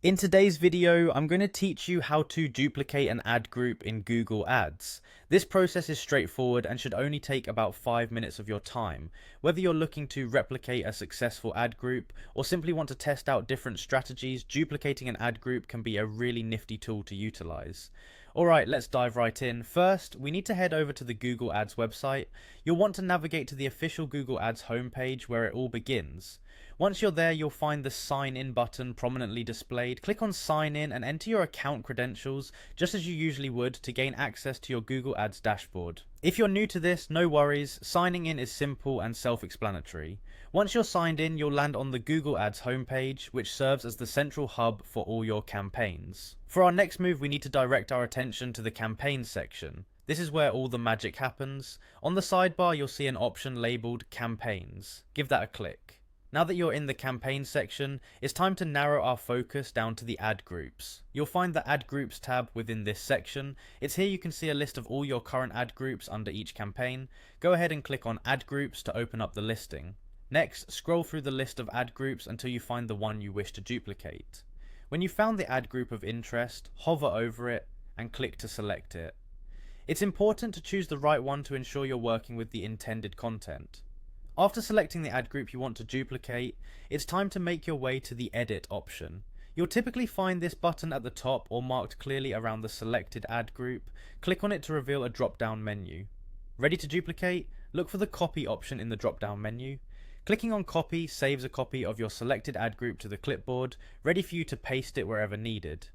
In today's video, I'm going to teach you how to duplicate an ad group in Google Ads. This process is straightforward and should only take about 5 minutes of your time. Whether you're looking to replicate a successful ad group or simply want to test out different strategies, duplicating an ad group can be a really nifty tool to utilize. Alright, let's dive right in. First, we need to head over to the Google Ads website. You'll want to navigate to the official Google Ads homepage where it all begins. Once you're there, you'll find the sign in button prominently displayed. Click on sign in and enter your account credentials just as you usually would to gain access to your Google Ads dashboard. If you're new to this, no worries, signing in is simple and self-explanatory. Once you're signed in, you'll land on the Google Ads homepage, which serves as the central hub for all your campaigns. For our next move, we need to direct our attention to the campaigns section. This is where all the magic happens. On the sidebar, you'll see an option labeled campaigns. Give that a click. Now that you're in the campaign section, it's time to narrow our focus down to the ad groups. You'll find the ad groups tab within this section. It's here you can see a list of all your current ad groups under each campaign. Go ahead and click on ad groups to open up the listing. Next, scroll through the list of ad groups until you find the one you wish to duplicate. When you found the ad group of interest, hover over it and click to select it. It's important to choose the right one to ensure you're working with the intended content. After selecting the ad group you want to duplicate, it's time to make your way to the edit option. You'll typically find this button at the top or marked clearly around the selected ad group. Click on it to reveal a drop-down menu. Ready to duplicate? Look for the copy option in the drop-down menu. Clicking on copy saves a copy of your selected ad group to the clipboard, ready for you to paste it wherever needed.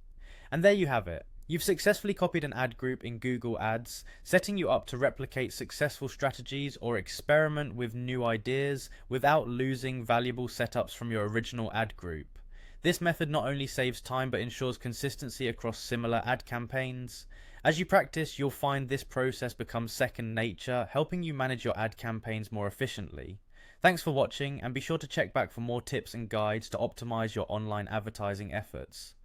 And there you have it. You've successfully copied an ad group in Google Ads, setting you up to replicate successful strategies or experiment with new ideas without losing valuable setups from your original ad group. This method not only saves time but ensures consistency across similar ad campaigns. As you practice, you'll find this process becomes second nature, helping you manage your ad campaigns more efficiently. Thanks for watching, and be sure to check back for more tips and guides to optimize your online advertising efforts.